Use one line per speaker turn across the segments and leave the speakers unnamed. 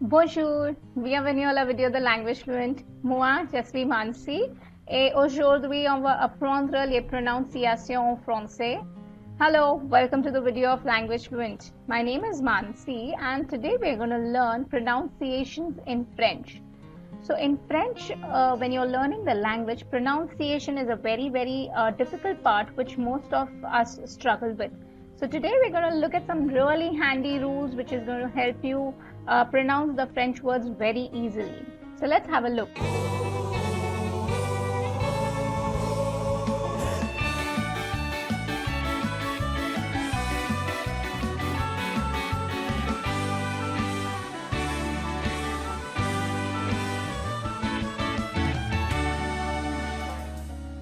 Bonjour, bienvenue à la vidéo de Language Fluent. Moi, je suis Mansi et aujourd'hui on va apprendre les prononciations en français. Hello, welcome to the video of Language Fluent. My name is Mansi and today we're going to learn pronunciations in French. So in French, when you're learning the language, pronunciation is a very difficult part which most of us struggle with. So today we're going to look at some really handy rules which is going to help you pronounce the French words very easily. So let's have a look.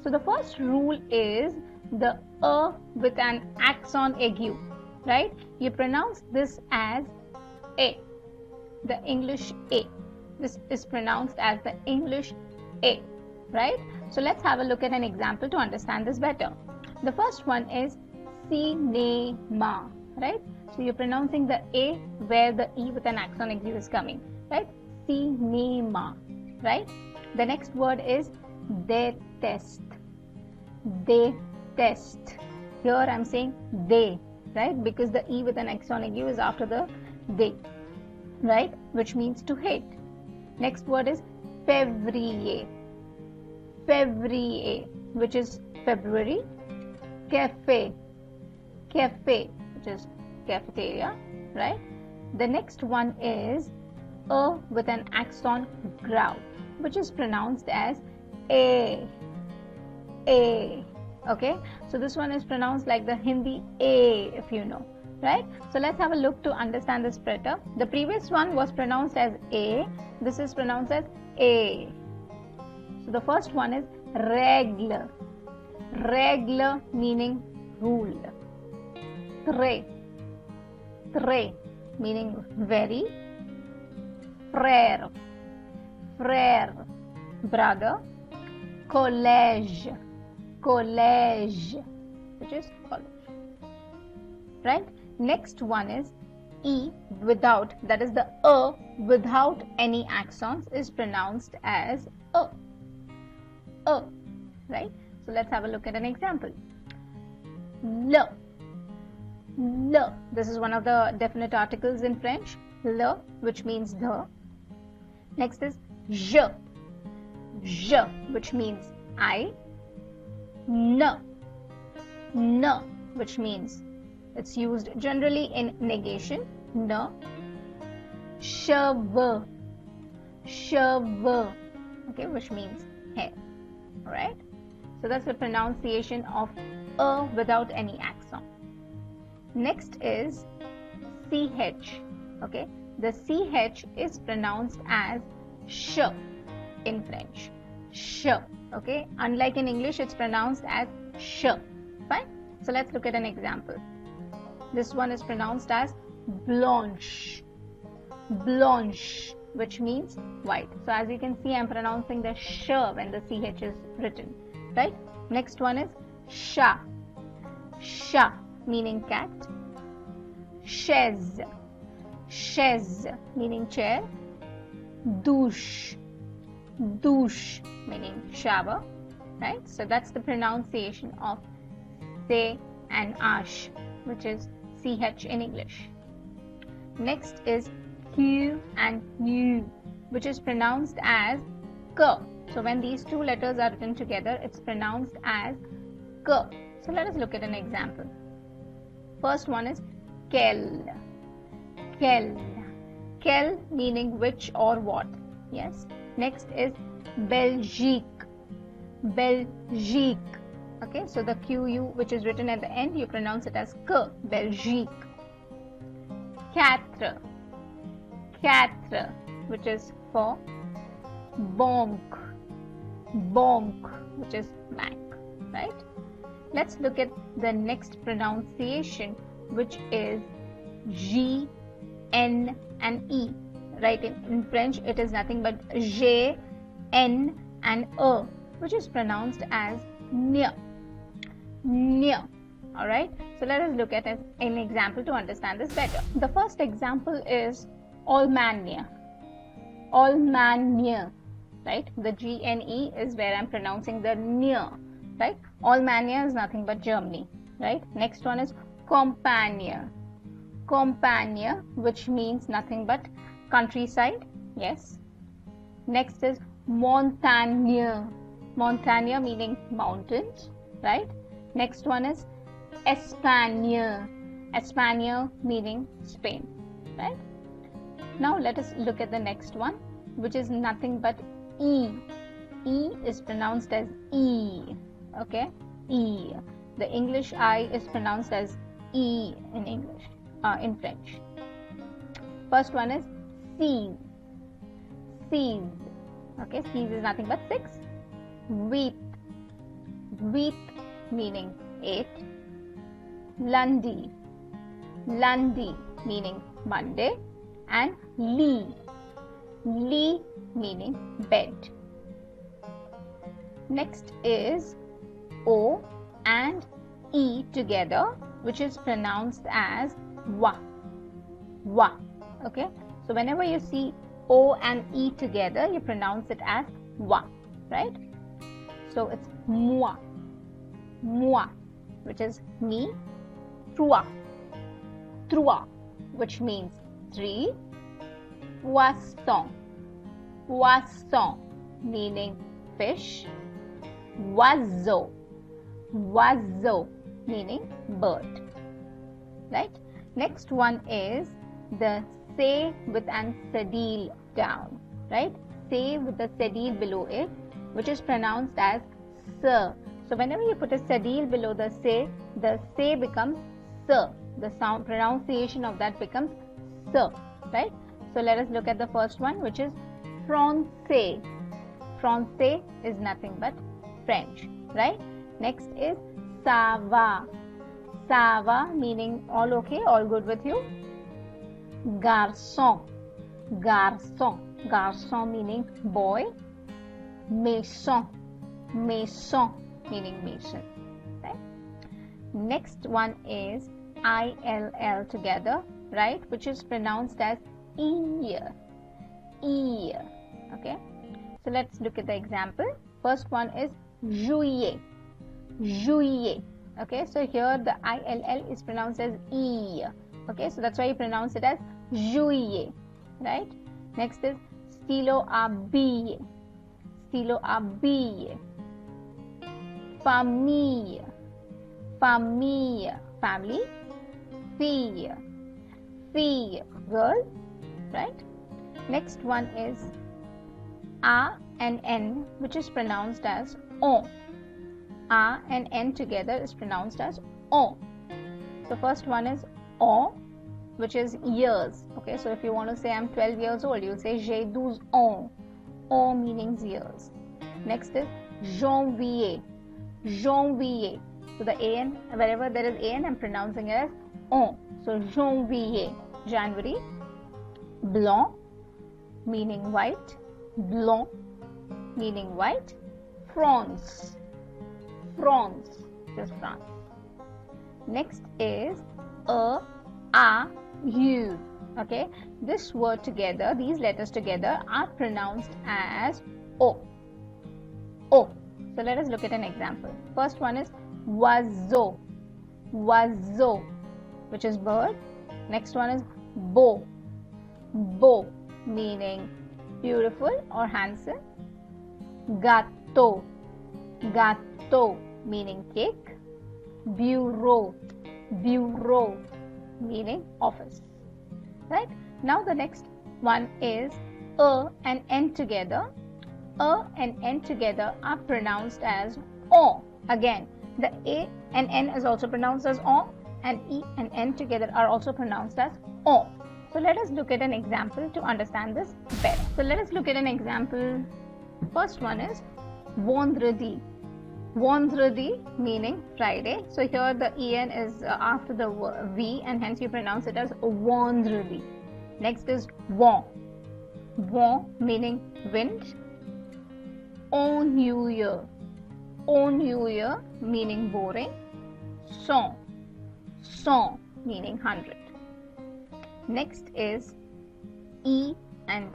So the first rule is the with an accent aigu, right? You pronounce this as A, the English A. This is pronounced as the English A, right? So let's have a look at an example to understand this better. The first one is cinema, right? So you're pronouncing the A where the E with an accent aigu is coming, right? Cinema, right? The next word is déteste. Déteste. Here I'm saying they, right? Because the E with an accent aigu is after the they, right? Which means to hate. Next word is février. Février, which is February. Café. Café, which is cafeteria, right? The next one is with an accent grave, which is pronounced as A. Okay, so this one is pronounced like the Hindi A, if you know, right? So let's have a look to understand this better. The previous one was pronounced as A. This is pronounced as A. So the first one is règle. Règle meaning rule. Très. Très meaning very. Frère. Frère, brother. Collège. Collège, which is college, right? Next one is E without, that is the without any accents is pronounced as A, right? So let's have a look at an example. Le. This is one of the definite articles in French. Le, which means the. Next is je, which means I. Ne, which means it's used generally in negation. Ne. Cheveux, okay, which means hair. Alright, so that's the pronunciation of A without any accent. Next is CH, okay. The CH is pronounced as sh in French. Sh, okay. Unlike in English, it's pronounced as sh. Fine. So let's look at an example. This one is pronounced as blanche. Blanche, which means white. So as you can see, I'm pronouncing the sh when the CH is written, right? Next one is chat. Chat meaning cat. Chaise. Chaise meaning chair. Douche. Douche meaning shower, right? So that's the pronunciation of se and ash, which is ch in English. Next is q and u, which is pronounced as k. So when these two letters are written together, it's pronounced as k. So let us look at an example. First one is quel. Quel. Quel meaning which or what. Yes. Next is Belgique. Belgique. Okay, so the QU which is written at the end, you pronounce it as K. Belgique. Quatre. Quatre, which is for banque. Banque, which is bank. Right? Let's look at the next pronunciation, which is G, N and E. Right, in French it is nothing but J, N and E, which is pronounced as ñ. Ñ. Alright, so let us look at an example to understand this better. The first example is Allemagne. Allemagne, right? The GNE is where I'm pronouncing the near, right? Allemagne is nothing but Germany, right? Next one is Campagne. Campagne, which means nothing but countryside, yes. Next is Montagne. Montagne meaning mountains, right? Next one is Espagne. Espagne meaning Spain, right? Now let us look at the next one, which is nothing but E. E is pronounced as E, okay? E. The English I is pronounced as E in English, in French. First one is seize. Seize. Okay, seize is nothing but 6. Huit. Huit meaning 8. Lundi. Lundi meaning Monday. And lit. Lit meaning bed. Next is O and E together, which is pronounced as wa. Wa. Okay, so whenever you see O and E together, you pronounce it as wa, right? So it's moi. Moi, which is me. Trois. Trois, which means 3. Poisson. Poisson meaning fish. Oiseau. Oiseau meaning bird, right? Next one is the say with an cedille down, right? Say with the cedille below it, which is pronounced as sir. So whenever you put a cedille below the say becomes sir. The sound pronunciation of that becomes sir, right? So let us look at the first one, which is français. Français is nothing but French, right? Next is ça va. Ça va meaning all okay, all good with you. Garçon. Garçon. Garçon meaning boy. Maison. Maison meaning mason, right? Next one is ILL together, right? Which is pronounced as ear. Ear. Okay. So let's look at the example. First one is juillet. Juillet. Okay. So here the ILL is pronounced as E. Okay. So that's why you pronounce it as juillet, right? Next is stylo à billes. Stylo à billes. Famille. Famille. Family. Fille. Fille. Girl. Right? Next one is A and N, which is pronounced as on. A and N together is pronounced as on. So first one is on, which is years. Okay, so if you want to say I'm 12 years old, you'll say j'ai 12 ans. On meaning years. Next is janvier. Janvier. So the AN, wherever there is AN, I'm pronouncing it as on. So janvier, January. Blanc meaning white. Blanc meaning white. France. France, just France. Next is a, you. Okay, this word together, these letters together are pronounced as O. O. So let us look at an example. First one is oiseau. Oiseau, which is bird. Next one is beau. Beau meaning beautiful or handsome. Gâteau. Gâteau meaning cake. Bureau. Bureau meaning office. Right? Now the next one is A and N together. A and N together are pronounced as O. Again, the A and N is also pronounced as O, and E and N together are also pronounced as O. So let us look at an example to understand this better. So let us look at an example. First one is vendredi. Vendredi meaning Friday. So here the EN is after the V, and hence you pronounce it as vendredi. Next is vent. Vent meaning wind. On New Year. On New Year meaning boring. Cent. Cent meaning 100. Next is E and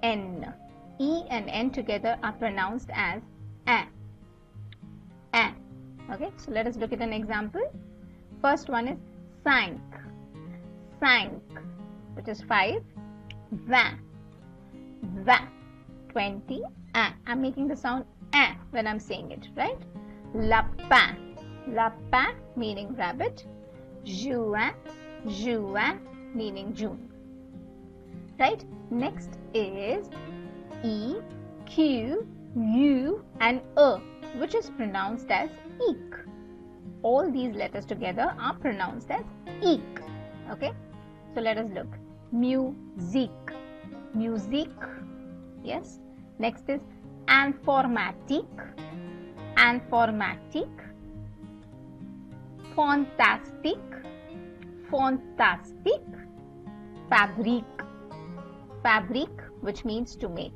N. E and N together are pronounced as A. A. Okay, so let us look at an example. First one is sank. Sank, which is 5. Va. Va. 20. A. I'm making the sound A when I'm saying it, right? Lapin. Lapin meaning rabbit. Juin. Juin meaning June. Right? Next is E, Q, U and E, which is pronounced as eek. All these letters together are pronounced as eek. Okay? So let us look. Music. Music. Yes. Next is informatic. Informatic. Fantastic. Fantastic. Fabric. Fabric, which means to make.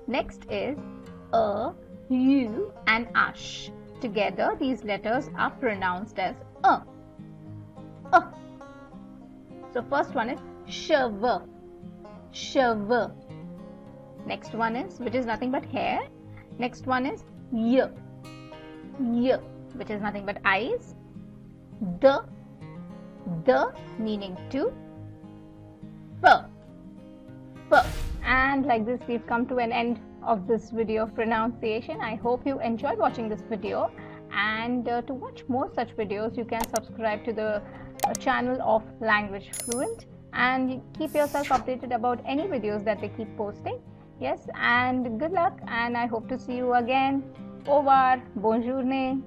Next is A, U and Ash. Together, these letters are pronounced as A. A. So first one is cheveux. Cheveux. Next one is, which is nothing but hair. Next one is y. Y, which is nothing but eyes. The meaning to. F. F. And like this, we've come to an end of this video of pronunciation. I hope you enjoyed watching this video, and to watch more such videos you can subscribe to the channel of Language Fluent and keep yourself updated about any videos that they keep posting. Yes, and good luck, and I hope to see you again. Au revoir, bonne journée.